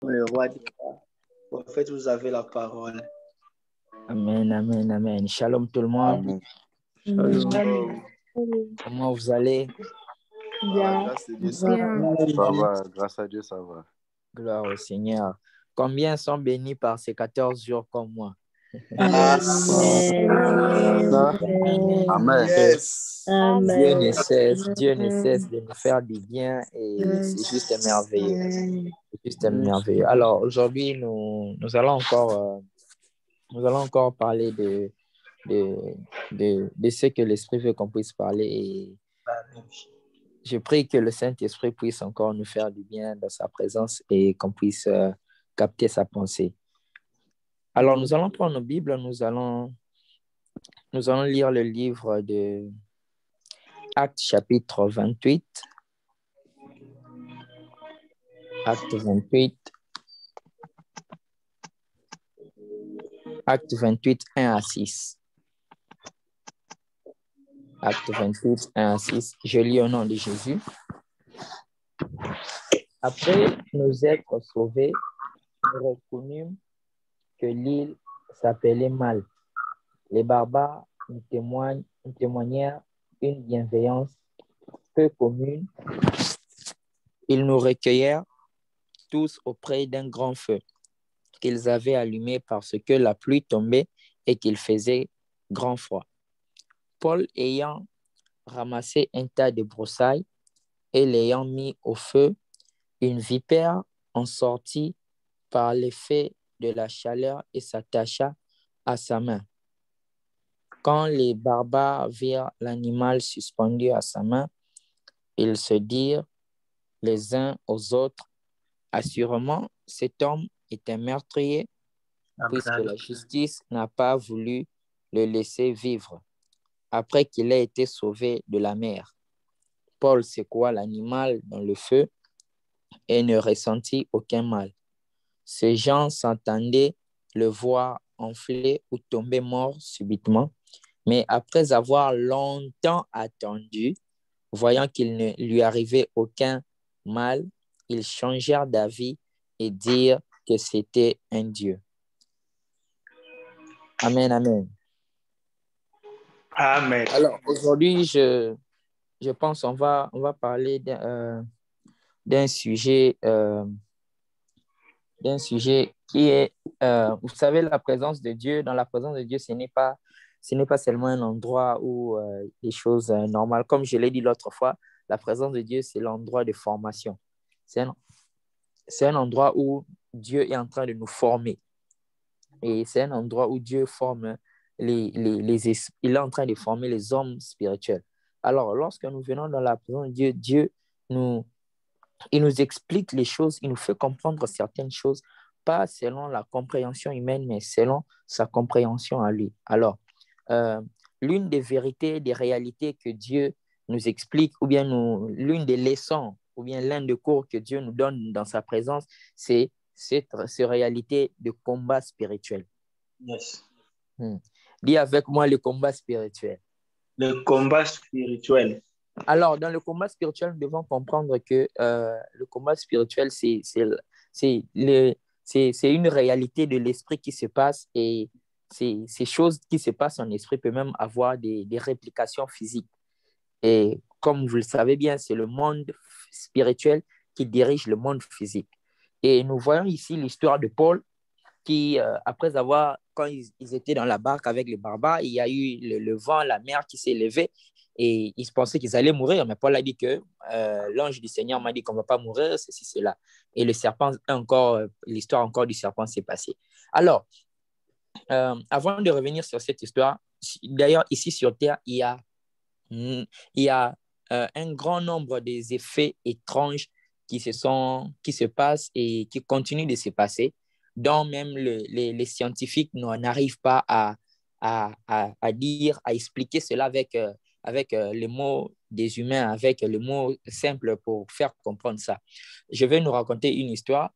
Le roi des rois. Prophète, vous avez la parole. Amen, amen, amen. Shalom tout le monde. Amen. Shalom. Comment vous allez? Bien. Grâce à Dieu, ça Bien. va. Ça va. Grâce à Dieu, ça va. Gloire au Seigneur. Combien sont bénis par ces 14 jours comme moi? Amen. Amen. Yes. Dieu ne cesse de nous faire du bien et c'est juste merveilleux. C'est juste merveilleux. Alors aujourd'hui, nous allons encore parler de ce que l'Esprit veut qu'on puisse parler et je prie que le Saint-Esprit puisse encore nous faire du bien dans sa présence et qu'on puisse capter sa pensée. Alors, nous allons prendre nos Bibles, nous allons lire le livre de Actes chapitre 28. Actes 28. Actes 28, 1 à 6. Actes 28, 1 à 6. Je lis au nom de Jésus. Après nous être sauvés, nous reconnûmes que l'île s'appelait Malte. Les barbares nous témoignèrent une bienveillance peu commune. Ils nous recueillèrent tous auprès d'un grand feu qu'ils avaient allumé parce que la pluie tombait et qu'il faisait grand froid. Paul ayant ramassé un tas de broussailles et l'ayant mis au feu, une vipère en sortit par l'effet de la chaleur et s'attacha à sa main. Quand les barbares virent l'animal suspendu à sa main, ils se dirent les uns aux autres, assurément, cet homme est un meurtrier, puisque la justice n'a pas voulu le laisser vivre après qu'il ait été sauvé de la mer. Paul secoua l'animal dans le feu et ne ressentit aucun mal. Ces gens s'entendaient le voir enfler ou tomber mort subitement, mais après avoir longtemps attendu, voyant qu'il ne lui arrivait aucun mal, ils changèrent d'avis et dirent que c'était un Dieu. Amen, amen. Amen. Alors, aujourd'hui, je pense qu'on va parler d'un sujet qui est, vous savez, la présence de Dieu. Dans la présence de Dieu, ce n'est pas seulement un endroit où les choses normales, comme je l'ai dit l'autre fois, la présence de Dieu, c'est l'endroit de formation. C'est un endroit où Dieu est en train de nous former. Et c'est un endroit où Dieu forme il est en train de former les hommes spirituels. Alors, lorsque nous venons dans la présence de Dieu, il nous explique les choses, il nous fait comprendre certaines choses, pas selon la compréhension humaine, mais selon sa compréhension à lui. Alors, l'une des vérités, des réalités que Dieu nous explique, ou bien l'une des leçons, ou bien l'un des cours que Dieu nous donne dans sa présence, c'est cette réalité de combat spirituel. Yes. Dis avec moi le combat spirituel. Le combat spirituel. Alors, dans le combat spirituel, nous devons comprendre que le combat spirituel, c'est une réalité de l'esprit qui se passe et ces choses qui se passent en esprit peuvent même avoir des réplications physiques. Et comme vous le savez bien, c'est le monde spirituel qui dirige le monde physique. Et nous voyons ici l'histoire de Paul qui, après avoir, quand ils étaient dans la barque avec les barbares, il y a eu le vent, la mer qui s'est levée et ils pensaient qu'ils allaient mourir. Mais Paul a dit que l'ange du Seigneur m'a dit qu'on ne va pas mourir, ceci, cela. Et le serpent, l'histoire encore du serpent s'est passée. Alors, avant de revenir sur cette histoire, d'ailleurs, ici sur Terre, il y a un grand nombre des effets étranges qui se passent et qui continuent de se passer, dont même les scientifiques n'arrivent pas à dire, à expliquer cela avec les mots des humains, avec les mots simples pour faire comprendre ça. Je vais nous raconter une histoire.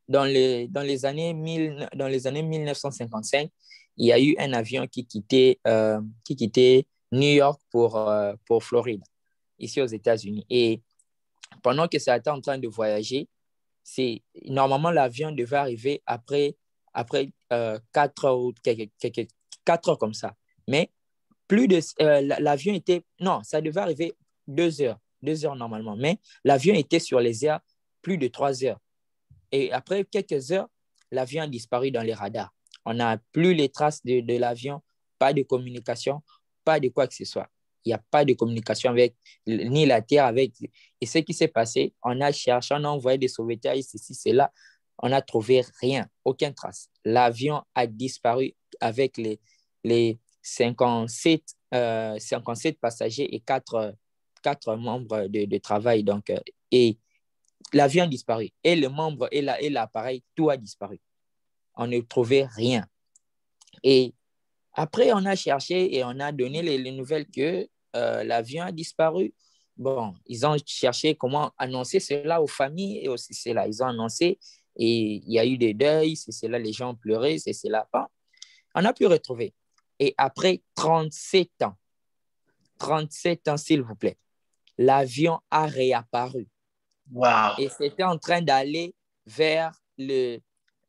Dans les années 1955, il y a eu un avion qui quittait New York pour Floride, ici aux États-Unis. Et pendant que ça était en train de voyager, Normalement, l'avion devait arriver après 4 heures ou 4 heures comme ça. Mais l'avion était... Non, ça devait arriver 2 heures. 2 heures normalement. Mais l'avion était sur les airs plus de 3 heures. Et après quelques heures, l'avion a disparu dans les radars. On n'a plus les traces de l'avion, pas de communication, pas de quoi que ce soit. Il n'y a pas de communication avec ni la Terre. Et ce qui s'est passé, on a cherché, on a envoyé des sauveteurs, ceci, cela. On n'a trouvé rien, aucune trace. L'avion a disparu avec les 57 passagers et 4 membres de travail. Donc, et l'avion a disparu. Et le membre et l'appareil, tout a disparu. On ne trouvait rien. Et après, on a cherché et on a donné les nouvelles que l'avion a disparu. Bon, ils ont cherché comment annoncer cela aux familles et aussi cela. Ils ont annoncé et il y a eu des deuils, c'est cela, les gens ont pleuré, c'est cela. Bon, on a pu retrouver. Et après 37 ans, s'il vous plaît, l'avion a réapparu. Wow. Et c'était en train d'aller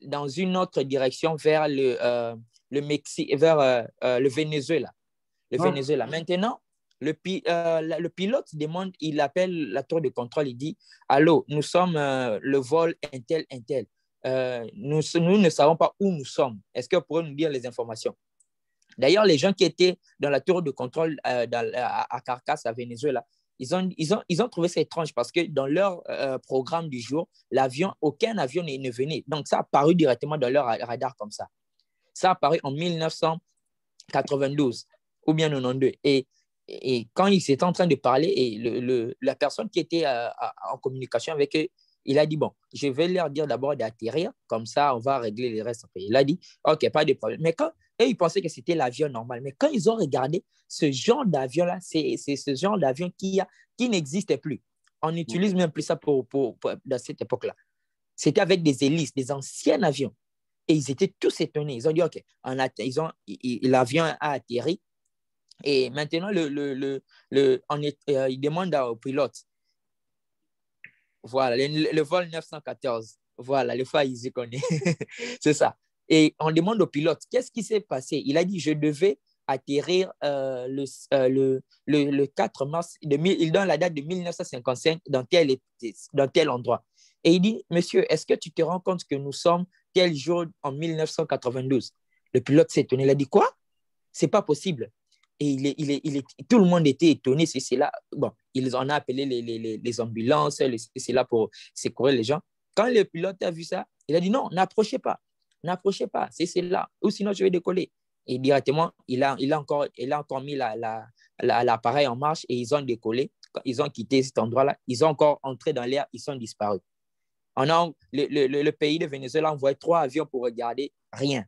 dans une autre direction, vers le Mexique, vers le Venezuela. Venezuela. Maintenant, le pilote demande, il appelle la tour de contrôle, il dit, allô, nous sommes le vol intel. Nous ne savons pas où nous sommes. Est-ce que vous pourrez nous dire les informations? D'ailleurs, les gens qui étaient dans la tour de contrôle à Caracas, à Venezuela, ils ont trouvé ça étrange parce que dans leur programme du jour, aucun avion ne venait. Donc, ça a apparu directement dans leur radar comme ça. Ça a apparu en 1992 ou bien 92. Et quand ils étaient en train de parler, et la personne qui était en communication avec eux, il a dit, bon, je vais leur dire d'abord d'atterrir, comme ça, on va régler les restes. Il a dit, OK, pas de problème. Mais ils pensaient que c'était l'avion normal. Mais quand ils ont regardé, ce genre d'avion-là, c'est ce genre d'avion qui n'existe plus. On n'utilise même plus ça dans cette époque-là. C'était avec des hélices, des anciens avions. Et ils étaient tous étonnés. Ils ont dit, OK, l'avion a atterri. Et maintenant, il demande au pilote, voilà, le vol 914, voilà, le phare connaît. C'est ça. Et on demande au pilote, qu'est-ce qui s'est passé? Il a dit, je devais atterrir le 4 mars, il donne la date de 1955 dans tel endroit. Et il dit, monsieur, est-ce que tu te rends compte que nous sommes tel jour en 1992? Le pilote s'est étonné, il a dit, quoi? C'est pas possible. Et tout le monde était étonné, c'est là. Bon, ils en ont appelé les ambulances, c'est là pour secourir les gens. Quand le pilote a vu ça, il a dit non, n'approchez pas, c'est là, ou sinon je vais décoller. Et directement, il a encore mis l'appareil en marche et ils ont décollé. Quand ils ont quitté cet endroit-là, ils ont encore entré dans l'air, ils sont disparus. Le pays de Venezuela a envoyé 3 avions pour regarder, rien.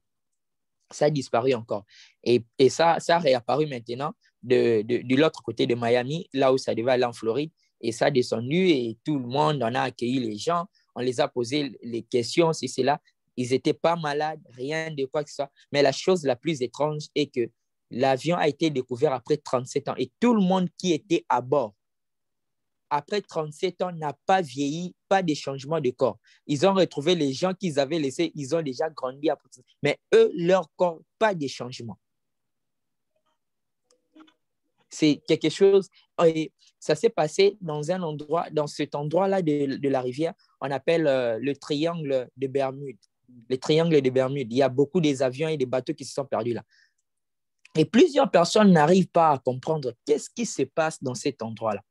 Ça a disparu encore. Et ça a réapparu maintenant de l'autre côté de Miami, là où ça devait aller en Floride. Et ça a descendu et tout le monde en a accueilli les gens. On les a posé les questions, si c'est là. Ils n'étaient pas malades, rien de quoi que ce soit. Mais la chose la plus étrange est que l'avion a été découvert après 37 ans. Et tout le monde qui était à bord, après 37 ans, n'a pas vieilli, pas de changement de corps. Ils ont retrouvé les gens qu'ils avaient laissés, ils ont déjà grandi. Mais eux, leur corps, pas de changement. C'est quelque chose, et ça s'est passé dans un endroit, dans cet endroit-là de la rivière, on appelle le triangle de Bermude. Le triangle de Bermude. Il y a beaucoup des avions et des bateaux qui se sont perdus là. Et plusieurs personnes n'arrivent pas à comprendre qu'est-ce qui se passe dans cet endroit-là.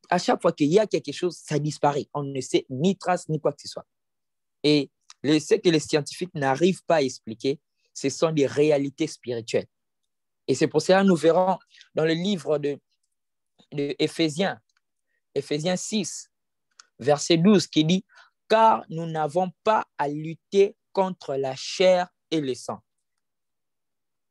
À chaque fois qu'il y a quelque chose, ça disparaît. On ne sait ni trace, ni quoi que ce soit. Et ce que les scientifiques n'arrivent pas à expliquer, ce sont des réalités spirituelles. Et c'est pour cela que nous verrons dans le livre de Éphésiens 6, verset 12, qui dit « Car nous n'avons pas à lutter contre la chair et le sang,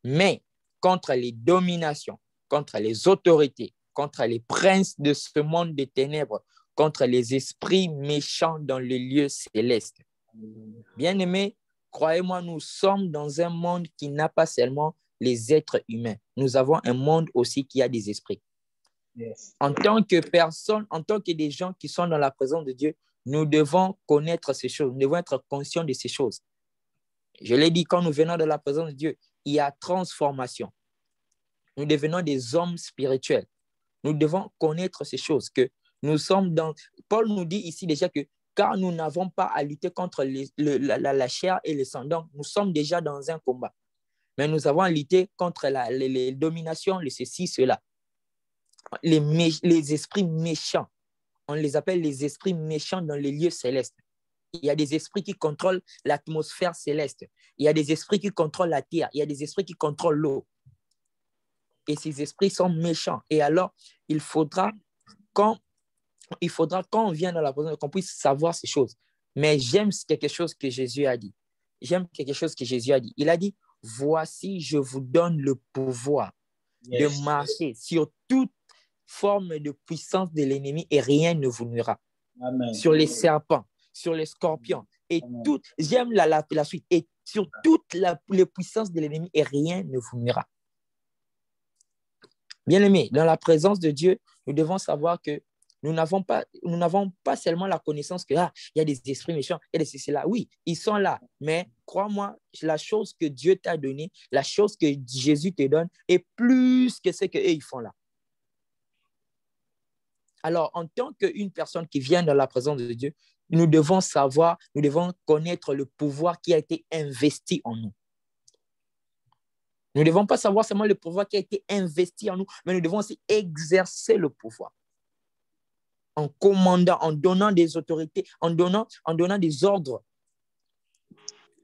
mais contre les dominations, contre les autorités, contre les princes de ce monde des ténèbres, contre les esprits méchants dans les lieux célestes. » Bien-aimés, croyez-moi, nous sommes dans un monde qui n'a pas seulement les êtres humains. Nous avons un monde aussi qui a des esprits. Yes. En tant que personnes, en tant que des gens qui sont dans la présence de Dieu, nous devons connaître ces choses, nous devons être conscients de ces choses. Je l'ai dit, quand nous venons de la présence de Dieu, il y a transformation. Nous devenons des hommes spirituels. Nous devons connaître ces choses, que nous sommes dans... Paul nous dit ici déjà que car nous n'avons pas à lutter contre la chair et le sang, donc nous sommes déjà dans un combat. Mais nous avons à lutter contre les dominations, les ceci, cela. Les esprits méchants. On les appelle les esprits méchants dans les lieux célestes. Il y a des esprits qui contrôlent l'atmosphère céleste. Il y a des esprits qui contrôlent la terre. Il y a des esprits qui contrôlent l'eau. Et ces esprits sont méchants. Et alors, il faudra, quand on vient dans la présence, qu'on puisse savoir ces choses. Mais j'aime quelque chose que Jésus a dit. J'aime quelque chose que Jésus a dit. Il a dit, voici, je vous donne le pouvoir de marcher sur toute forme de puissance de l'ennemi et rien ne vous nuira. Amen. Sur les serpents, sur les scorpions et tout. J'aime la suite. Et sur toute les puissances de l'ennemi et rien ne vous nuira. Bien-aimés, dans la présence de Dieu, nous devons savoir que nous n'avons pas seulement la connaissance que il y a des esprits méchants, il y a des ceci là. Oui, ils sont là, mais crois-moi, la chose que Dieu t'a donnée, la chose que Jésus te donne est plus que ce qu'eux ils font là. Alors, en tant qu'une personne qui vient dans la présence de Dieu, nous devons savoir, nous devons connaître le pouvoir qui a été investi en nous. Nous ne devons pas savoir seulement le pouvoir qui a été investi en nous, mais nous devons aussi exercer le pouvoir. En commandant, en donnant des autorités, en donnant des ordres.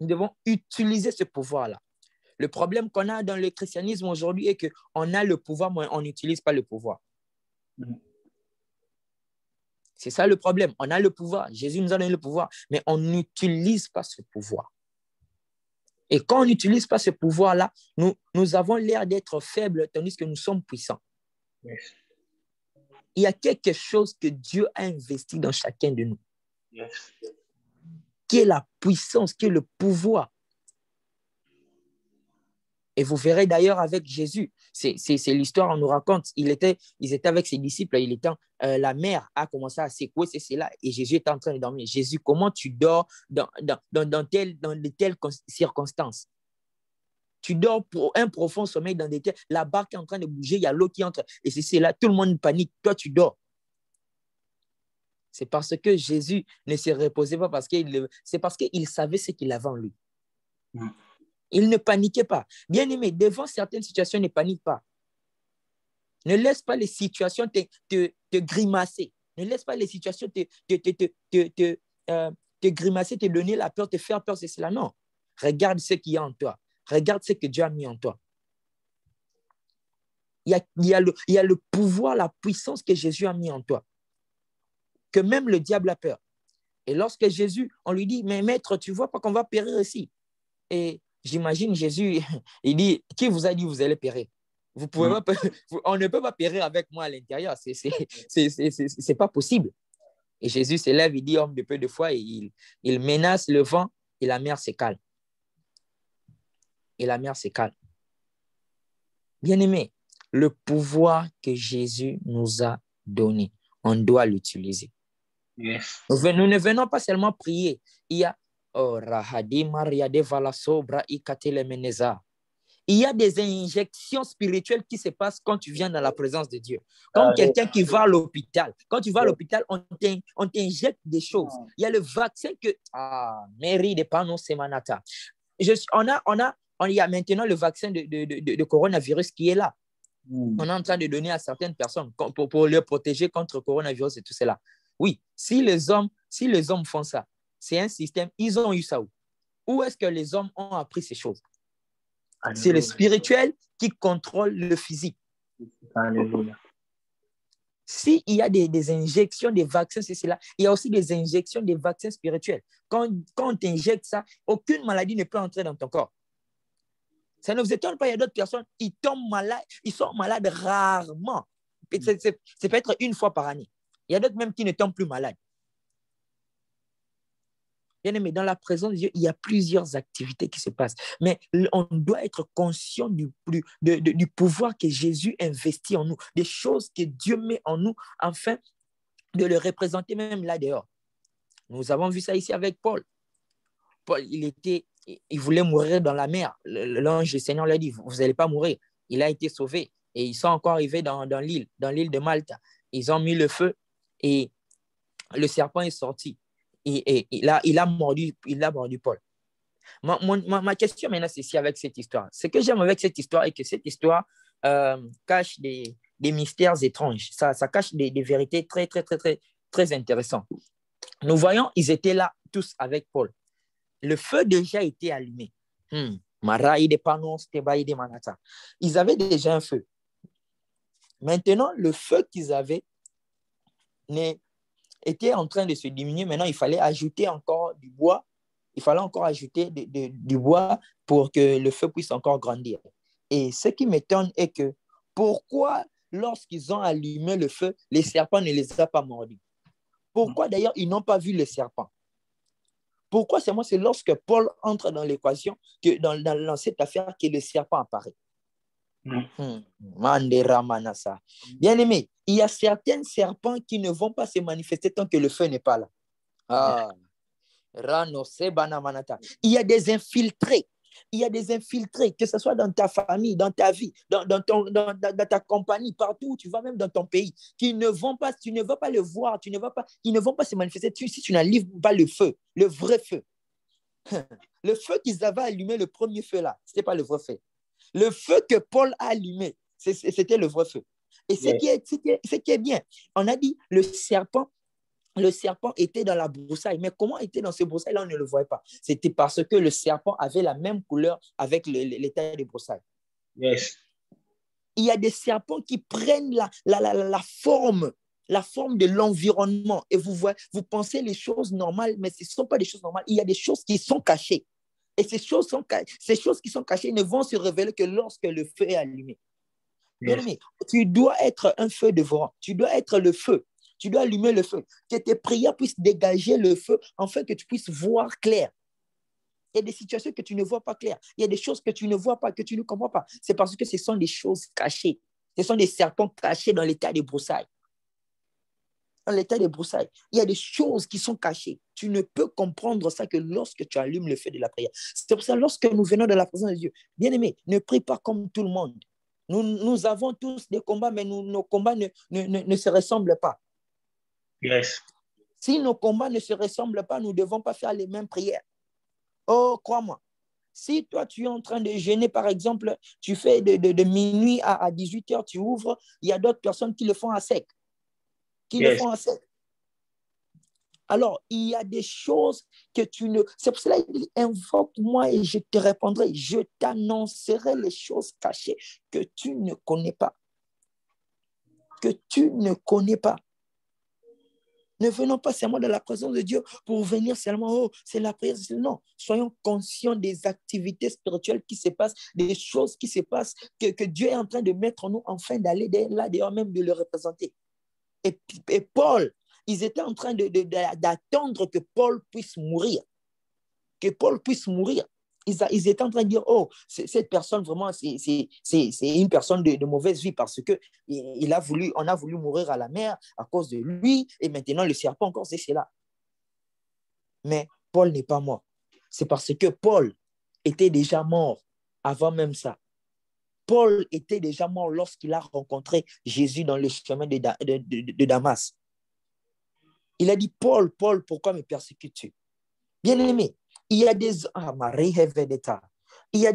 Nous devons utiliser ce pouvoir-là. Le problème qu'on a dans le christianisme aujourd'hui est qu'on a le pouvoir, mais on n'utilise pas le pouvoir. C'est ça le problème. On a le pouvoir. Jésus nous a donné le pouvoir, mais on n'utilise pas ce pouvoir. Et quand on n'utilise pas ce pouvoir-là, nous avons l'air d'être faibles, tandis que nous sommes puissants. Yes. Il y a quelque chose que Dieu a investi dans chacun de nous. Yes. Qui est la puissance, qui est le pouvoir. Et vous verrez d'ailleurs avec Jésus, c'est l'histoire, on nous raconte, ils étaient avec ses disciples, la mer a commencé à secouer, c'est cela, et Jésus était en train de dormir. Jésus, comment tu dors dans de telles circonstances? Tu dors pour un profond sommeil dans des telles, la barque est en train de bouger, il y a l'eau qui entre, et c'est là, tout le monde panique, toi tu dors. C'est parce que Jésus ne se reposait pas, c'est parce qu'il savait ce qu'il avait en lui. Il ne paniquait pas. Bien-aimé, devant certaines situations, ne panique pas. Ne laisse pas les situations te grimacer. Ne laisse pas les situations te grimacer, te donner la peur, te faire peur, c'est cela. Non. Regarde ce qu'il y a en toi. Regarde ce que Dieu a mis en toi. Il y a le pouvoir, la puissance que Jésus a mis en toi. Que même le diable a peur. Et lorsque Jésus, on lui dit, mais maître, tu vois pas qu'on va périr ici. Et j'imagine Jésus, il dit, qui vous a dit vous allez périr? Vous pouvez pas, on ne peut pas périr avec moi à l'intérieur. C'est pas possible. Et Jésus se lève, il dit, homme de peu de foi, et il menace le vent et la mer se calme. Et la mer se calme. Bien-aimé, le pouvoir que Jésus nous a donné, on doit l'utiliser. Yes. Nous ne venons pas seulement prier. Il y a il y a des injections spirituelles qui se passent quand tu viens dans la présence de Dieu. Comme quelqu'un qui va à l'hôpital. Quand tu vas à l'hôpital, on t'injecte des choses. Il y a le vaccin que... Mairie de Pano Semanata. Il y a maintenant le vaccin de coronavirus qui est là. On est en train de donner à certaines personnes pour les protéger contre le coronavirus et tout cela. Oui, si les hommes font ça, c'est un système, ils ont eu ça où? Où est-ce que les hommes ont appris ces choses? Alléluia. C'est le spirituel qui contrôle le physique. Alléluia. S'il y a des injections, des vaccins, c'est cela. Il y a aussi des injections, des vaccins spirituels. Quand on t'injecte ça, aucune maladie ne peut entrer dans ton corps. Ça ne vous étonne pas, il y a d'autres personnes, ils tombent malades, ils sont malades rarement. Ça peut être une fois par année. Il y a d'autres même qui ne tombent plus malades. Bien-aimé, dans la présence de Dieu, il y a plusieurs activités qui se passent. Mais on doit être conscient du pouvoir que Jésus investit en nous, des choses que Dieu met en nous afin de le représenter même là dehors. Nous avons vu ça ici avec Paul. Paul, il voulait mourir dans la mer. L'ange du Seigneur lui a dit, vous n'allez pas mourir. Il a été sauvé. Et ils sont encore arrivés dans l'île de Malte. Ils ont mis le feu et le serpent est sorti. Et il a mordu Paul. Ma question maintenant, c'est ici avec cette histoire. Ce que j'aime avec cette histoire est que cette histoire cache des mystères étranges. Ça cache des vérités très, très, très, très, très intéressantes. Nous voyons, ils étaient là tous avec Paul. Le feu déjà était allumé. Ils avaient déjà un feu. Maintenant, le feu qu'ils avaient était en train de se diminuer. Maintenant, il fallait ajouter encore du bois. Il fallait encore ajouter du bois pour que le feu puisse encore grandir. Et ce qui m'étonne est que pourquoi, lorsqu'ils ont allumé le feu, les serpents ne les ont pas mordus? Pourquoi d'ailleurs ils n'ont pas vu les serpents? Pourquoi c'est lorsque Paul entre dans l'équation, que dans cette affaire, que le serpent apparaît? Bien-aimé, il y a certains serpents qui ne vont pas se manifester tant que le feu n'est pas là. Il y a des infiltrés. Il y a des infiltrés, que ce soit dans ta famille, dans ta vie, dans ta compagnie, partout où tu vas, même dans ton pays, qui ne vont pas, tu ne vas pas le voir, ils ne vont pas se manifester si tu n'allumes pas le feu, le vrai feu. Le feu qu'ils avaient allumé, le premier feu là, ce n'était pas le vrai feu. Le feu que Paul a allumé, c'était le vrai feu. Et ce qui est bien, on a dit le serpent était dans la broussaille. Mais comment était dans ce broussaille-là, on ne le voyait pas. C'était parce que le serpent avait la même couleur avec l'état des broussailles. Yes. Il y a des serpents qui prennent la forme de l'environnement. Et vous pensez les choses normales, mais ce ne sont pas des choses normales. Il y a des choses qui sont cachées. Et ces choses qui sont cachées ne vont se révéler que lorsque le feu est allumé. Bien aimé, tu dois être un feu dévorant. Tu dois être le feu. Tu dois allumer le feu. Que tes prières puissent dégager le feu afin que tu puisses voir clair. Il y a des situations que tu ne vois pas clair. Il y a des choses que tu ne vois pas, que tu ne comprends pas. C'est parce que ce sont des choses cachées. Ce sont des serpents cachés dans l'état des broussailles. Dans l'état des broussailles, il y a des choses qui sont cachées. Tu ne peux comprendre ça que lorsque tu allumes le feu de la prière. C'est pour ça que lorsque nous venons de la présence de Dieu, bien aimé, ne prie pas comme tout le monde. Nous avons tous des combats, mais nos combats ne se ressemblent pas. Yes. Si nos combats ne se ressemblent pas, nous ne devons pas faire les mêmes prières. Oh, crois-moi. Si toi, tu es en train de jeûner, par exemple, tu fais de minuit à 18h, tu ouvres, il y a d'autres personnes qui le font à sec. Le font à sec. Alors, il y a des choses que tu ne... C'est pour cela qu'il dit, invoque-moi et je te répondrai. Je t'annoncerai les choses cachées que tu ne connais pas. Que tu ne connais pas. Ne venons pas seulement dans la présence de Dieu pour venir seulement, oh, c'est la prière. Non, soyons conscients des activités spirituelles qui se passent, des choses qui se passent, que Dieu est en train de mettre en nous, afin d'aller là, d'ailleurs même de le représenter. Et Paul, ils étaient en train d'attendre que Paul puisse mourir. Que Paul puisse mourir. Ils étaient en train de dire, oh, cette personne vraiment, c'est une personne de mauvaise vie parce qu'on a voulu mourir à la mer à cause de lui et maintenant le serpent encore, c'est là. Mais Paul n'est pas mort. C'est parce que Paul était déjà mort avant même ça. Paul était déjà mort lorsqu'il a rencontré Jésus dans le chemin de Damas. Il a dit, Paul, pourquoi me persécutes-tu? Bien-aimé, il y a des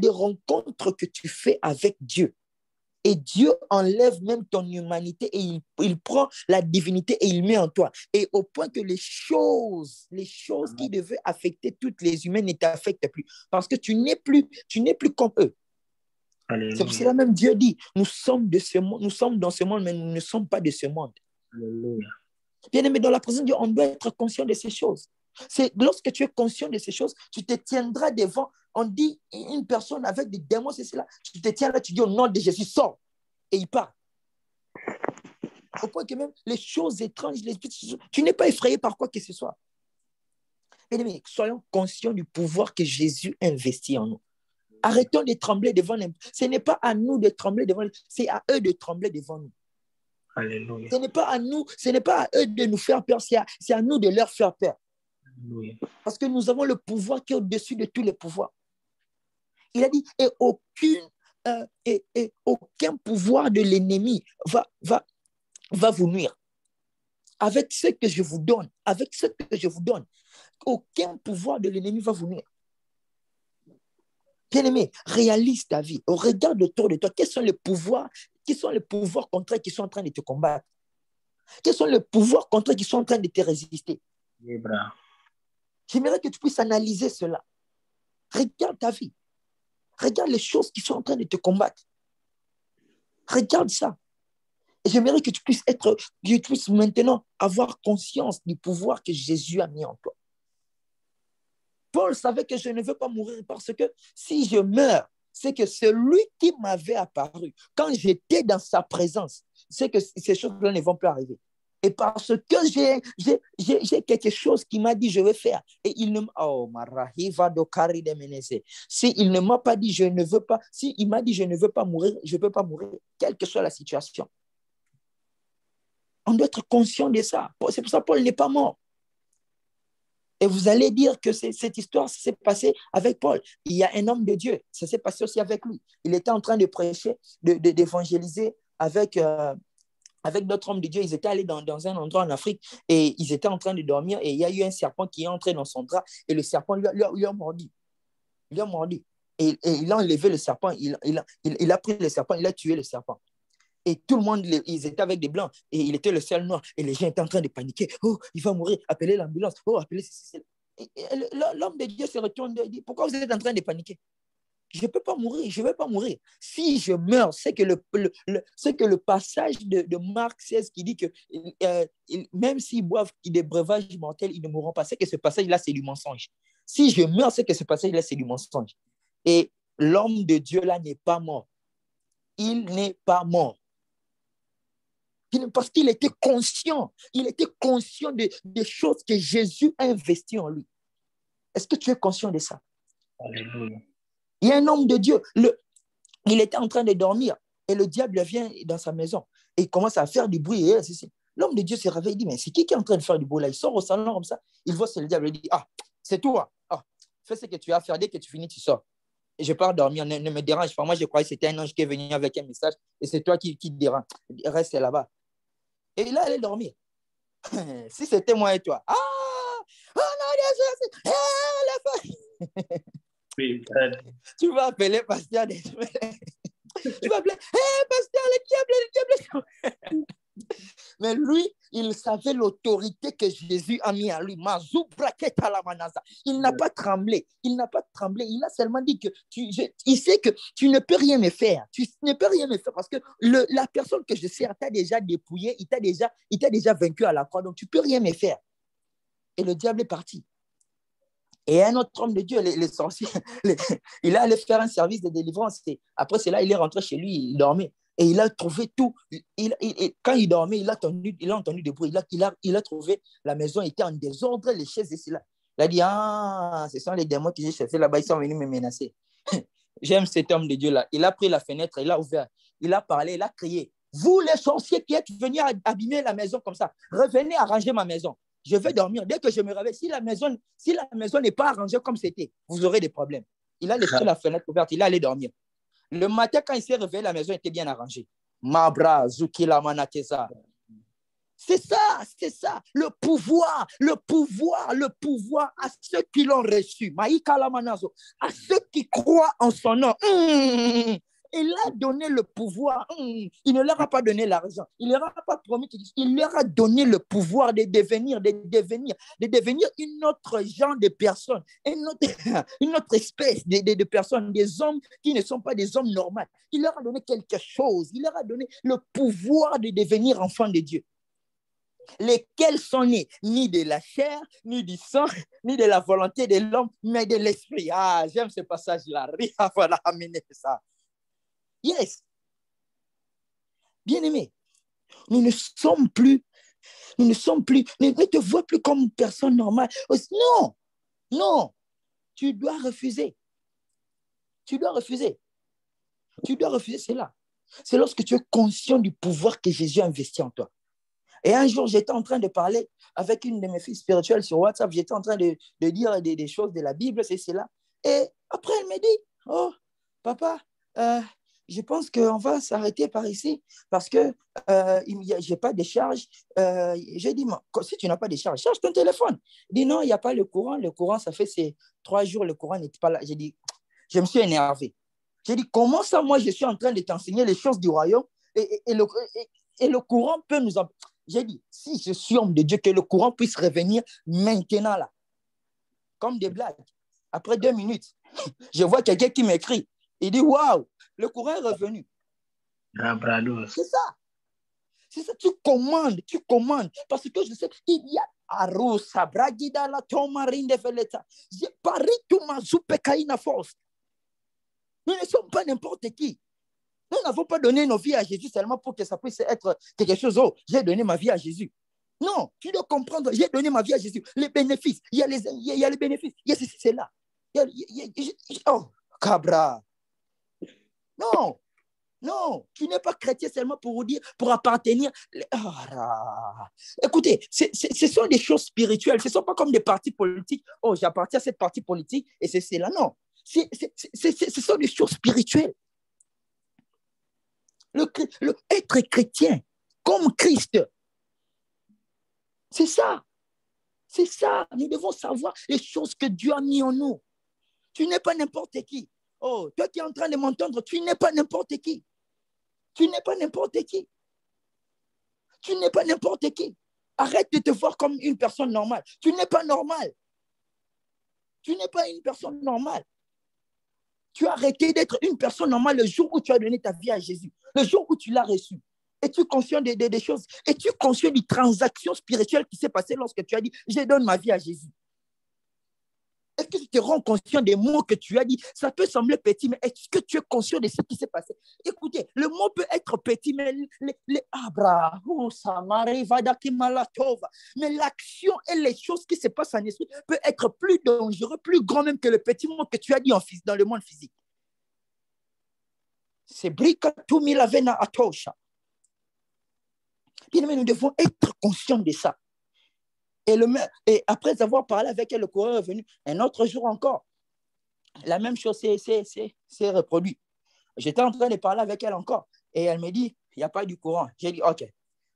rencontres que tu fais avec Dieu. Et Dieu enlève même ton humanité et il prend la divinité et il met en toi. Et au point que les choses qui devaient affecter toutes les humains ne t'affectent plus. Parce que tu n'es plus comme eux. Alléluia. C'est pour cela même Dieu dit, nous sommes dans ce monde, mais nous ne sommes pas de ce monde. Alléluia. Bien-aimé, dans la présence de Dieu, on doit être conscient de ces choses. C'est lorsque tu es conscient de ces choses, tu te tiendras devant. On dit une personne avec des démons, c'est cela. Tu te tiens là, tu dis au nom de Jésus, sors. Et il part. Au point que même les choses étranges, tu n'es pas effrayé par quoi que ce soit. Bien-aimé, soyons conscients du pouvoir que Jésus investit en nous. Arrêtons de trembler devant eux. Ce n'est pas à nous de trembler devant eux, c'est à eux de trembler devant nous. Alléluia. Ce n'est pas à eux de nous faire peur, c'est à nous de leur faire peur. Alléluia. Parce que nous avons le pouvoir qui est au-dessus de tous les pouvoirs. Il a dit, et aucun pouvoir de l'ennemi va vous nuire. Avec ce que je vous donne, aucun pouvoir de l'ennemi va vous nuire. Bien-aimé, réalise ta vie. Regarde autour de toi. Quels sont les pouvoirs contraires qui sont en train de te combattre? Quels sont les pouvoirs contraires qui sont en train de te résister? J'aimerais que tu puisses analyser cela. Regarde ta vie. Regarde les choses qui sont en train de te combattre. Regarde ça. Et j'aimerais que tu puisses maintenant avoir conscience du pouvoir que Jésus a mis en toi. Paul savait que je ne veux pas mourir parce que si je meurs, c'est que celui qui m'avait apparu, quand j'étais dans sa présence, c'est que ces choses-là ne vont plus arriver. Et parce que j'ai quelque chose qui m'a dit je vais faire. Et il ne il ne m'a pas dit je ne veux pas. Si il m'a dit je ne veux pas mourir, je ne peux pas mourir, quelle que soit la situation. On doit être conscient de ça. C'est pour ça que Paul n'est pas mort. Et vous allez dire que cette histoire s'est passée avec Paul. Il y a un homme de Dieu, ça s'est passé aussi avec lui. Il était en train de prêcher, d'évangéliser avec d'autres hommes de Dieu. Ils étaient allés dans un endroit en Afrique et ils étaient en train de dormir et il y a eu un serpent qui est entré dans son drap et le serpent lui a mordu. Il a mordu. Et il a enlevé le serpent, il a pris le serpent, il a tué le serpent. Et tout le monde, ils étaient avec des blancs et il était le seul noir. Et les gens étaient en train de paniquer. Oh, il va mourir, appelez l'ambulance. Oh, appelez ceci. L'homme de Dieu se retourne et dit, pourquoi vous êtes en train de paniquer? Je ne peux pas mourir, je ne vais pas mourir. Si je meurs, c'est que le passage de Marc 16 qui dit que même s'ils boivent des breuvages mortels, ils ne mourront pas. C'est que ce passage-là, c'est du mensonge. Si je meurs, c'est que ce passage-là, c'est du mensonge. Et l'homme de Dieu là n'est pas mort. Il n'est pas mort. Parce qu'il était conscient. Il était conscient des choses que Jésus a investies en lui. Est-ce que tu es conscient de ça? Alléluia. Il y a un homme de Dieu. Il était en train de dormir et le diable vient dans sa maison et il commence à faire du bruit. L'homme de Dieu se réveille et dit, mais c'est qui est en train de faire du bruit là? Il sort au salon comme ça. Il voit c'est le diable. Il dit, ah, c'est toi. Ah, fais ce que tu as à faire. Dès que tu finis, tu sors. Et je pars dormir. Ne me dérange pas. Moi, je croyais que c'était un ange qui est venu avec un message et c'est toi qui te dérange. Reste là-bas. Et il allait dormir. Si c'était moi et toi. Ah, oh non, Oui, tu vas appeler pasteur. Tu vas appeler, pasteur, le diable. Mais lui, il savait l'autorité que Jésus a mis en lui. Il n'a pas tremblé. Il a seulement dit que il sait que tu ne peux rien me faire. Tu ne peux rien me faire parce que la personne que je sers t'a déjà dépouillé, il t'a déjà vaincu à la croix. Donc, tu ne peux rien me faire. Et le diable est parti. Et un autre homme de Dieu, les sorciers, il est allé faire un service de délivrance. Et après cela, il est rentré chez lui, il dormait. Et il a trouvé tout. Quand il dormait, il a entendu des bruits. Il a trouvé la maison était en désordre, les chaises ici là. Il a dit, ah, ce sont les démons que j'ai chassés là-bas, ils sont venus me menacer. J'aime cet homme de Dieu là. Il a pris la fenêtre, il a ouvert, il a parlé, il a crié. Vous les sorciers qui êtes venus abîmer la maison comme ça, revenez arranger ma maison. Je vais dormir. Dès que je me réveille, si la maison n'est pas arrangée comme c'était, vous aurez des problèmes. Il a laissé la fenêtre ouverte, il est allé dormir. Le matin, quand il s'est réveillé, la maison était bien arrangée. Mabra, Zukila, Manatesa. C'est ça, le pouvoir à ceux qui l'ont reçu. Maïka Lamanazo, à ceux qui croient en son nom. Il a donné le pouvoir. Il ne leur a pas donné l'argent. Il ne leur a pas promis. Il leur a donné le pouvoir de devenir une autre genre de personnes, une autre espèce de personnes, des hommes qui ne sont pas des hommes normaux. Il leur a donné quelque chose. Il leur a donné le pouvoir de devenir enfants de Dieu. Lesquels sont nés ni de la chair, ni du sang, ni de la volonté de l'homme, mais de l'esprit. Ah, j'aime ce passage-là. Voilà, amenez ça. Yes. Bien-aimé, nous ne te vois plus comme une personne normale. Non, tu dois refuser. Tu dois refuser cela. C'est lorsque tu es conscient du pouvoir que Jésus a investi en toi. Et un jour, j'étais en train de parler avec une de mes filles spirituelles sur WhatsApp. J'étais en train de dire des choses de la Bible, c'est cela. Et après, elle me dit, oh, papa, je pense qu'on va s'arrêter par ici parce que je n'ai pas de charge. J'ai dit, si tu n'as pas de charge, charge ton téléphone. Il dit, non, il n'y a pas le courant. Le courant, ça fait ces 3 jours, le courant n'était pas là. J'ai dit, je me suis énervé. J'ai dit, comment ça, moi, je suis en train de t'enseigner les choses du royaume et le courant peut nous... J'ai dit, si je suis homme de Dieu, que le courant puisse revenir maintenant, là. Comme des blagues. Après 2 minutes, je vois quelqu'un qui m'écrit. Il dit, waouh, le courant est revenu. C'est ça. C'est ça, tu commandes. Parce que je sais qu'il y a Arusa, Bragida, la Tomarine de Veleta. J'ai pari tout ma soupe caïna force. Nous ne sommes pas n'importe qui. Nous n'avons pas donné nos vies à Jésus seulement pour que ça puisse être quelque chose. Oh, j'ai donné ma vie à Jésus. Non, tu dois comprendre, j'ai donné ma vie à Jésus. Les bénéfices, il y a les bénéfices. Il y a ceci, c'est là. Oh, cabra. Non, tu n'es pas chrétien seulement pour vous dire, pour appartenir. Écoutez, ce sont des choses spirituelles. Ce ne sont pas comme des partis politiques. Oh, j'appartiens à cette partie politique et c'est là. Non, ce sont des choses spirituelles. Être chrétien comme Christ, c'est ça. C'est ça. Nous devons savoir les choses que Dieu a mis en nous. Tu n'es pas n'importe qui. Oh, toi qui es en train de m'entendre, tu n'es pas n'importe qui. Tu n'es pas n'importe qui. Tu n'es pas n'importe qui. Arrête de te voir comme une personne normale. Tu n'es pas normal. Tu n'es pas une personne normale. Tu as arrêté d'être une personne normale le jour où tu as donné ta vie à Jésus. Le jour où tu l'as reçu. Es-tu conscient des choses? Es-tu conscient des transactions spirituelles qui s'est passées lorsque tu as dit « Je donne ma vie à Jésus » ? Est-ce que tu te rends conscient des mots que tu as dit? Ça peut sembler petit, mais est-ce que tu es conscient de ce qui s'est passé? Écoutez, le mot peut être petit, mais mais l'action et les choses qui se passent en esprit peut être plus dangereux, plus grand même que le petit mot que tu as dit dans le monde physique. C'est Brika Tumila Vena Atosha. Bien aimé, nous devons être conscients de ça. Et après avoir parlé avec elle, le courant est revenu. Un autre jour encore, la même chose s'est reproduite. J'étais en train de parler avec elle encore. Et elle me dit, il n'y a pas du courant. J'ai dit, OK.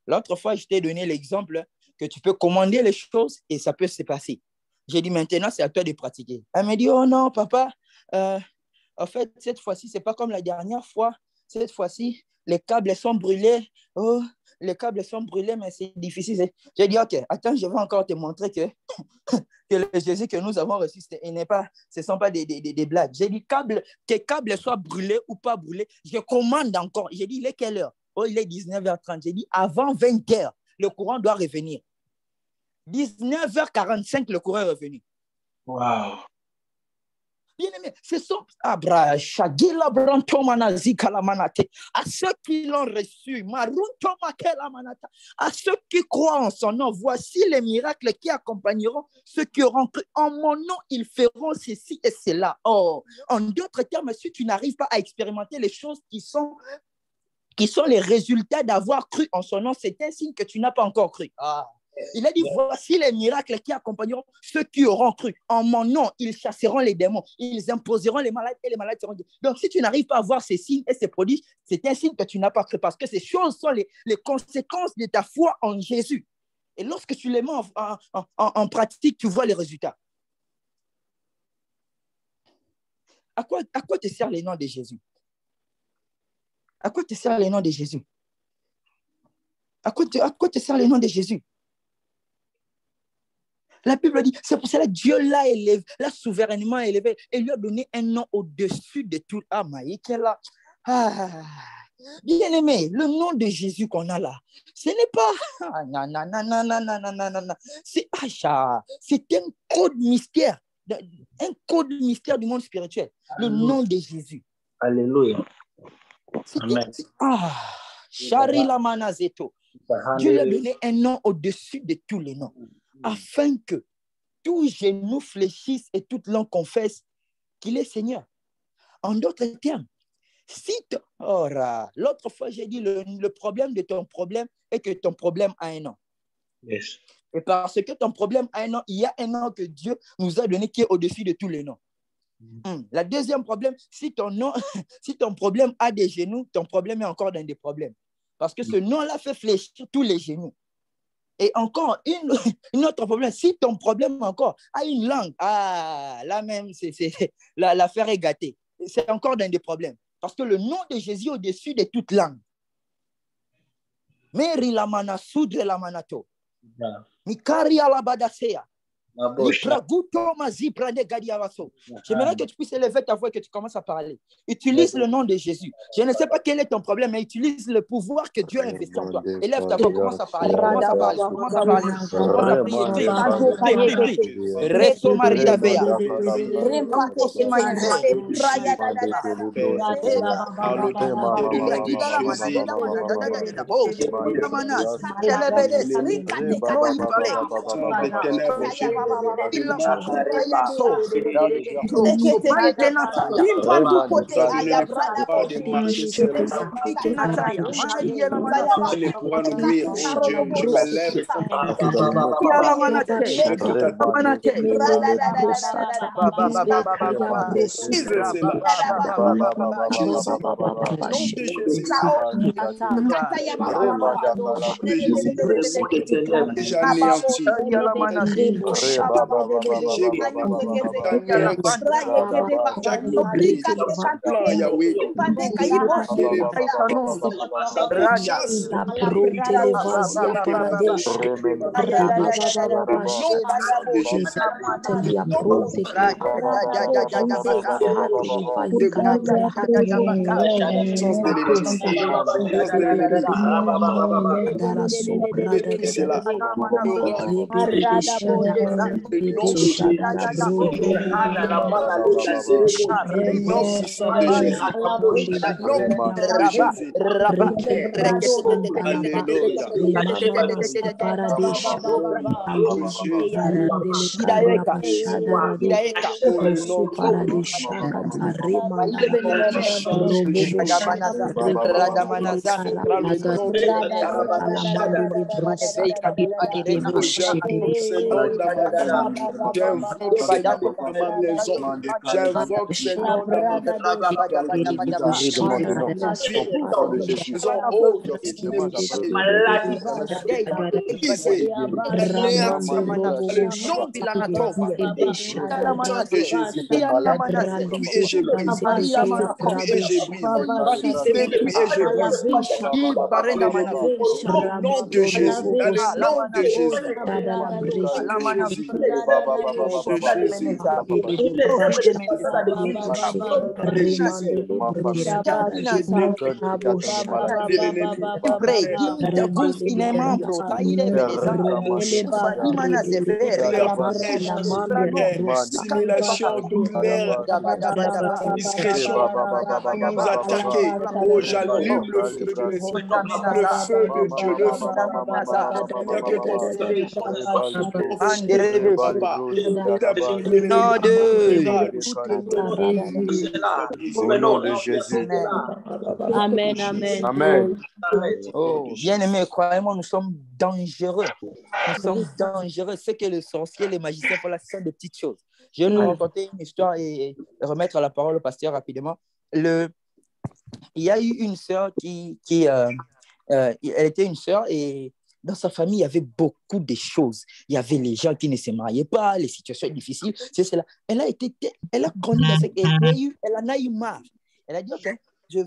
L'autre fois, je t'ai donné l'exemple que tu peux commander les choses et ça peut se passer. J'ai dit, maintenant, c'est à toi de pratiquer. Elle me dit, oh non, papa, en fait, cette fois-ci, ce n'est pas comme la dernière fois. Cette fois-ci, les câbles sont brûlés. Oh, les câbles sont brûlés, mais c'est difficile. J'ai dit, OK, attends, je vais encore te montrer que le Jésus que nous avons reçu, ce ne sont pas des blagues. J'ai dit, que les câbles soient brûlés ou pas brûlés, je commande encore. J'ai dit, il est quelle heure? Oh, il est 19h30. J'ai dit, avant 20h, le courant doit revenir. 19h45, le courant est revenu. Wow. Bien-aimés, ce sont à ceux qui l'ont reçu, à ceux qui croient en son nom, voici les miracles qui accompagneront ceux qui auront cru. En mon nom, ils feront ceci et cela. Oh, en d'autres termes, si tu n'arrives pas à expérimenter les choses qui sont les résultats d'avoir cru en son nom, c'est un signe que tu n'as pas encore cru. Il a dit, voici les miracles qui accompagneront ceux qui auront cru. En mon nom, ils chasseront les démons, ils imposeront les malades et les malades seront guéris. Donc, si tu n'arrives pas à voir ces signes et ces prodiges, c'est un signe que tu n'as pas cru parce que ces choses sont les conséquences de ta foi en Jésus. Et lorsque tu les mets en pratique, tu vois les résultats. À quoi te sert le nom de Jésus? À quoi te sert le nom de Jésus? À quoi te sert le nom de Jésus? La Bible dit, c'est pour cela que Dieu l'a élevé, l'a souverainement élevé et lui a donné un nom au-dessus de tout. Bien aimé, le nom de Jésus qu'on a là, ce n'est pas c'est un code mystère, du monde spirituel. Le nom de Jésus. Alléluia. Amen. Sharila Manazeto. Dieu lui a donné un nom au-dessus de tous les noms, afin que tout genou fléchisse et toute langue confesse qu'il est Seigneur. En d'autres termes, L'autre fois, j'ai dit le problème de ton problème est que ton problème a un nom. Yes. Et parce que ton problème a un nom, il y a un nom que Dieu nous a donné qui est au-dessus de tous les noms. La deuxième problème, si ton problème a des genoux, ton problème est encore dans des problèmes. Parce que ce nom-là fait fléchir tous les genoux. Et encore, une autre problème, si ton problème encore a une langue, là même, l'affaire est gâtée. C'est encore dans des problèmes. Parce que le nom de Jésus est au-dessus de toute langue. Meri la mana soudre la manato. Mikari alabadasea. J'aimerais que tu puisses élever ta voix et que tu commences à parler. Utilise le nom de Jésus. Je ne sais pas quel est ton problème, mais utilise le pouvoir que Dieu a investi en toi. Élève ta voix, commence à parler. Commence à parler. Commence à parler. Commence à prier. Resto Maria Vea. Simulation, douleur, discrétion, nous attaquer. Oh, j'allume le feu de l'esprit, le feu de Dieu, le feu Au nom de Jésus. Amen, amen. Amen. Oh, bien-aimés, croyez-moi, nous sommes dangereux. Nous sommes dangereux. Ce que les sorciers, les magiciens font là, ce sont des petites choses. Je vais nous raconter une histoire et remettre la parole au pasteur rapidement. Il y a eu une sœur elle était une sœur et dans sa famille, il y avait beaucoup de choses. Il y avait les gens qui ne se mariaient pas, les situations difficiles, c'est cela. Elle a grandi dans cette... Elle en a eu marre. Elle a dit, OK,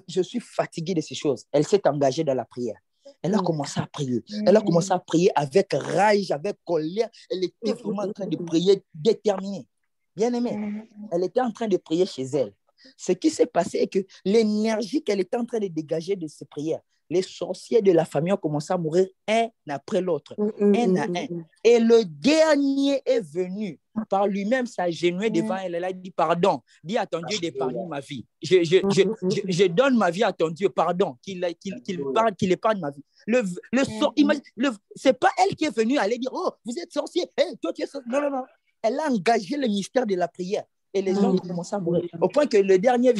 je suis fatiguée de ces choses. Elle s'est engagée dans la prière. Elle a commencé à prier. Elle a commencé à prier avec rage, avec colère. Elle était vraiment en train de prier déterminée. Bien aimée, elle était en train de prier chez elle. Ce qui s'est passé est que l'énergie qu'elle était en train de dégager de ses prières, les sorciers de la famille ont commencé à mourir un après l'autre, un à un. Et le dernier est venu par lui-même s'agenouiller devant elle. Elle a dit, pardon, dis à ton Dieu d'épargner ma vie. Je donne ma vie à ton Dieu, pardon, qu'il épargne ma vie. C'est pas elle qui est venue aller dire, oh, vous êtes sorcier, hey, toi tu es sorcier. Non, non, non. Elle a engagé le mystère de la prière. Et les gens commençaient à mourir. Au point que le dernier,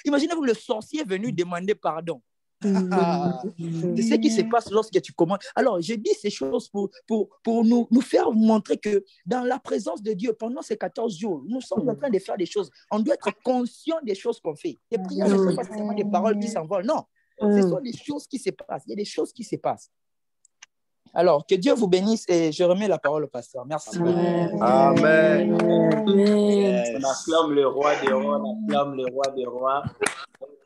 imaginez-vous, le sorcier est venu demander pardon. C'est ce qui se passe lorsque tu commences. Alors, je dis ces choses pour nous faire montrer que dans la présence de Dieu, pendant ces 14 jours, nous sommes en train de faire des choses. On doit être conscient des choses qu'on fait. Les prières ne sont pas seulement des paroles qui s'envolent. Non, ce sont des choses qui se passent. Il y a des choses qui se passent. Alors, que Dieu vous bénisse et je remets la parole au pasteur. Merci. Amen. On acclame le roi des rois, on acclame le roi des rois.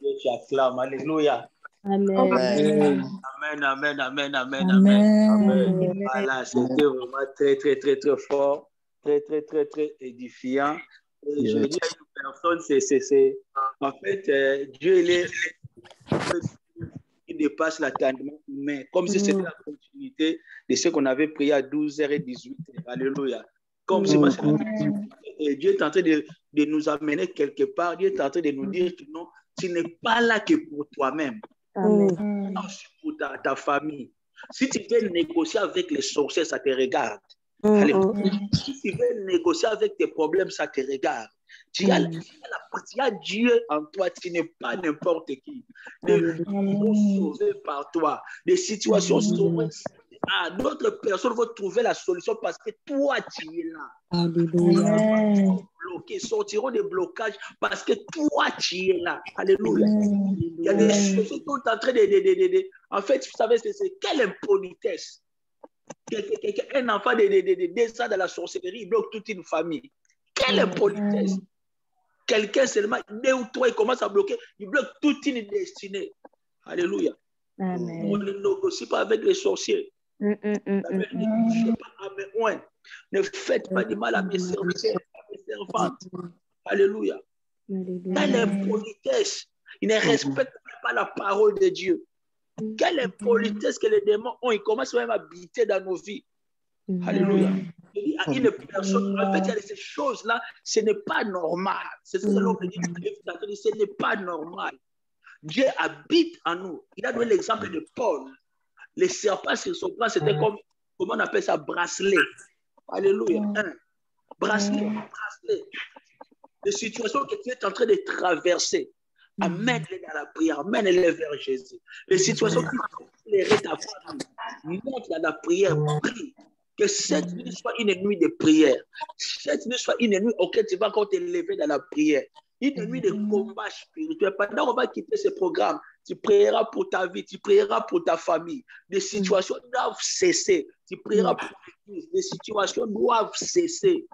Dieu, tu acclames. Alléluia. Amen. Amen, amen, amen, amen, amen. Voilà, c'était vraiment très, très, très, très fort. Très, très, très, très édifiant. Et je dis à une personne, en fait, Dieu, il dépasse l'entendement humain, comme si c'était la continuité de ce qu'on avait prié à 12h et 18h. Alléluia. Comme si Dieu est en train de nous amener quelque part. Dieu est en train de nous dire que non, tu n'es pas là que pour toi-même. Non, c'est pour ta famille. Si tu veux négocier avec les sorciers, ça te regarde. Si tu veux négocier avec tes problèmes, ça te regarde. Tu as Dieu en toi, tu n'es pas n'importe qui. Des gens sauvés par toi, des situations sauvées. D'autres personnes vont trouver la solution parce que toi, tu es là. Bloqués, sortiront des blocages parce que toi, tu es là. Alléluia. Il y a des choses qui sont en train de. En fait, vous savez, c'est quelle impolitesse. Un enfant descend dans la sorcellerie, il bloque toute une famille. Quelle impolitesse. Quelqu'un seulement, 2 ou 3, il commence à bloquer, il bloque toute une destinée. Alléluia. On ne négocie pas avec les sorciers. Ne faites pas du mal à mes serviteurs, à mes servantes. Alléluia. Quelle impolitesse. Ils ne respectent pas la parole de Dieu. Quelle impolitesse que les démons ont. Ils commencent même à habiter dans nos vies. Alléluia. À une personne, en fait, il y a ces choses-là, ce n'est pas normal. C'est ce que l'homme dit. Ce n'est pas normal. Dieu habite en nous. Il a donné l'exemple de Paul. Les serpents sur son bras, c'était comme, comment on appelle ça, bracelet. Alléluia. Bracelet. Les situations que tu es en train de traverser, amène-les dans la prière, amène-les vers Jésus. Les situations qui éclairent ta famille, monte dans la prière, prie. Que cette nuit soit une nuit de prière. Cette nuit soit une nuit auquel tu vas encore te lever dans la prière. Une nuit de combat spirituel. Pendant qu'on va quitter ce programme, tu prieras pour ta vie, tu prieras pour ta famille. Des situations doivent cesser. Tu prieras pour l'Église. Des situations doivent cesser.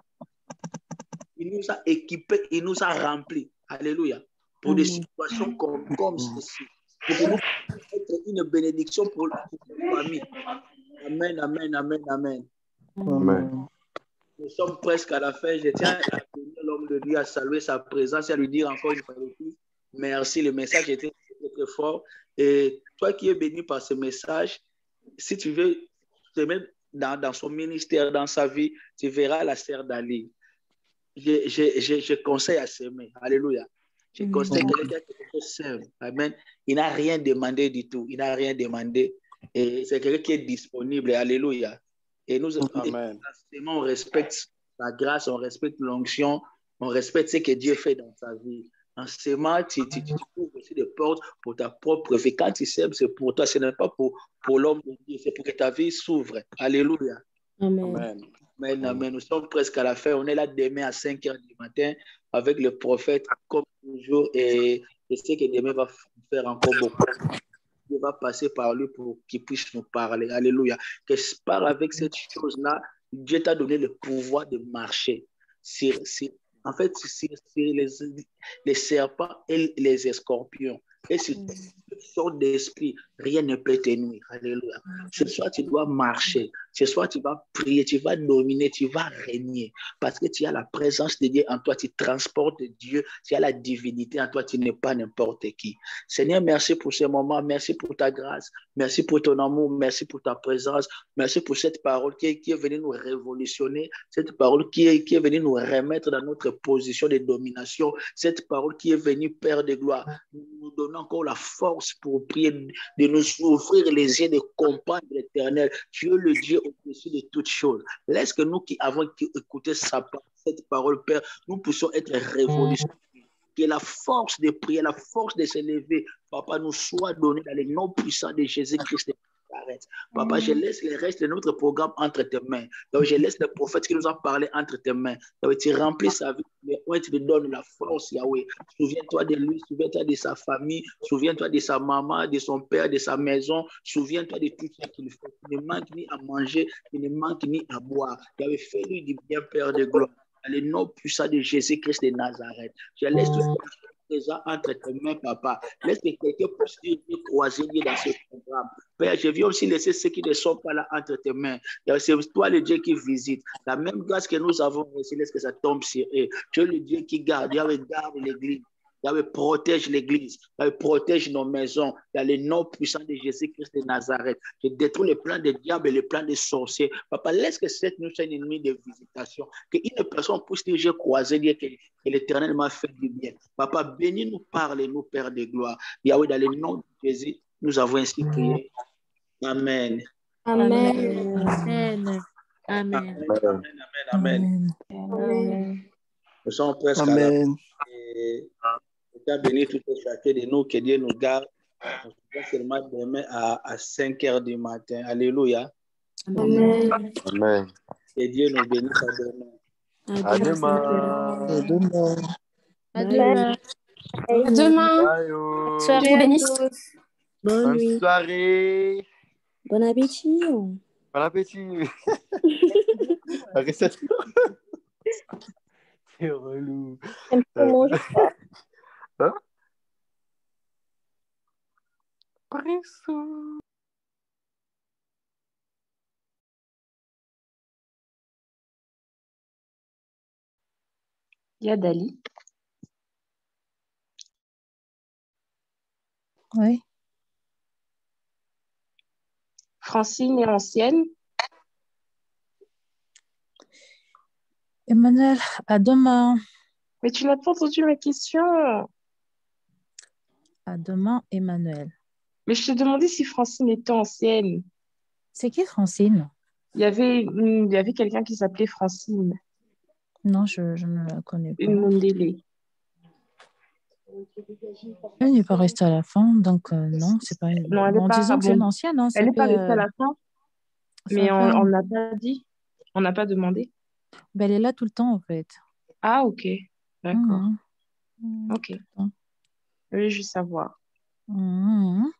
Il nous a équipés, il nous a remplis. Alléluia. Pour des situations comme ceci. Pour nous être une bénédiction pour la famille. Amen, amen, amen, amen. Amen. Nous sommes presque à la fin. Je tiens à bénir l'homme de Dieu, à saluer sa présence et à lui dire encore une fois de plus, merci. Le message était très, très fort. Et toi qui es béni par ce message, si tu veux te mettre dans son ministère, dans sa vie, tu verras la sœur d'Ali. Je conseille à s'aimer. Alléluia. Je conseille quelqu'un qui s'aime. Amen. Il n'a rien demandé du tout. Il n'a rien demandé. Et c'est quelqu'un qui est disponible. Alléluia. Et nous, on respecte la grâce, on respecte l'onction, on respecte ce que Dieu fait dans sa vie. En ce moment, tu ouvres aussi des portes pour ta propre vie. Quand tu sèmes, c'est pour toi, ce n'est pas pour l'homme de Dieu, c'est pour que ta vie s'ouvre. Alléluia. Amen. Amen, amen. Nous sommes presque à la fin. On est là demain à 5h du matin avec le prophète, comme toujours. Et je sais que demain va faire encore beaucoup. Dieu va passer par lui pour qu'il puisse nous parler. Alléluia. Que par avec cette chose-là, Dieu t'a donné le pouvoir de marcher sur les serpents et les scorpions. Et sur toutes sortes d'esprits, rien ne peut te nuire. Alléluia. Ce soir, tu dois marcher. Ce soir, tu vas prier, tu vas dominer, tu vas régner. Parce que tu as la présence de Dieu en toi, tu transportes Dieu, tu as la divinité en toi, tu n'es pas n'importe qui. Seigneur, merci pour ce moment, merci pour ta grâce, merci pour ton amour, merci pour ta présence, merci pour cette parole qui est venue nous révolutionner, cette parole qui est venue nous remettre dans notre position de domination, cette parole qui est venue, Père de gloire, nous donner encore la force pour prier, de nous ouvrir les yeux, de comprendre l'Éternel. Tu es le Dieu au-dessus de toutes choses. Laisse que nous qui avons écouté sa parole, cette parole, Père, nous puissions être révolutionnés. Que la force de prier, la force de se lever, Papa, nous soit donnée dans le nom puissant de Jésus-Christ. Papa, je laisse le reste de notre programme entre tes mains. Donc, je laisse le prophète qui nous a parlé entre tes mains. Donc, tu remplis sa vie, tu lui donnes la force, Yahweh. Souviens-toi de lui, souviens-toi de sa famille, souviens-toi de sa maman, de son père, de sa maison. Souviens-toi de tout ce qu'il fait. Il ne manque ni à manger, il ne manque ni à boire. Yahweh, fais-lui du bien, Père de gloire. Dans le nom puissant de Jésus-Christ de Nazareth. Je laisse tout déjà entre tes mains, Papa. Laisse que quelqu'un puisse dire croiser dans ce programme. Père, je viens aussi laisser ceux qui ne sont pas là entre tes mains. C'est toi le Dieu qui visite. La même grâce que nous avons reçue, laisse que ça tombe sur eux. Tu es le Dieu qui garde. Yahweh garde l'église. Yahweh protège l'église. Yahweh protège nos maisons. Dans le nom puissant de Jésus-Christ de Nazareth. Je détruis les plans des diables et les plans des sorciers. Papa, laisse que cette nuit soit une nuit de visitation. Qu'une personne puisse dire, j'ai croisé, dire que l'Éternel m'a fait du bien. Papa, bénis-nous, parle-nous, Père de gloire. Yahweh, dans le nom de Jésus, nous avons ainsi prié. Amen. Amen. Amen. Amen. Amen. Amen. Nous sommes presque à la fin. Dieu bénisse tout et chacun de nous, que Dieu nous garde. On se voit seulement demain à 5 heures du matin. Alléluia. Amen. Amen. Que Dieu nous bénisse à demain. À demain. Et demain. À demain. À demain. Bye. Oh. Soirée vous bénisse. Bonne Bonne nuit. soirée. Bon appétit. Bon appétit. La recette. C'est relou. Hein? Il y a Dali. Oui. Francine est ancienne. Emmanuel, à demain. Mais tu n'as pas entendu ma question. À demain, Emmanuel. Mais je te demandais si Francine était ancienne. C'est qui Francine? Il y avait quelqu'un qui s'appelait Francine. Non, je ne la connais pas. Une Mondélé. Elle n'est pas restée à la fin, donc non, c'est pas une... Non, elle est pas... disons que c'est une ancienne. Hein, elle n'est pas restée à la fin, mais on n'a pas dit. On n'a pas demandé. Ben, elle est là tout le temps, en fait. Ah, ok. D'accord. Ok. Je veux juste savoir. Bonne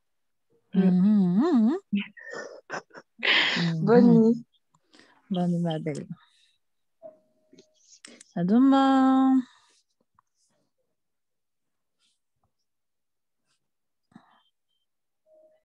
nuit. Bonne nuit, ma belle. À demain.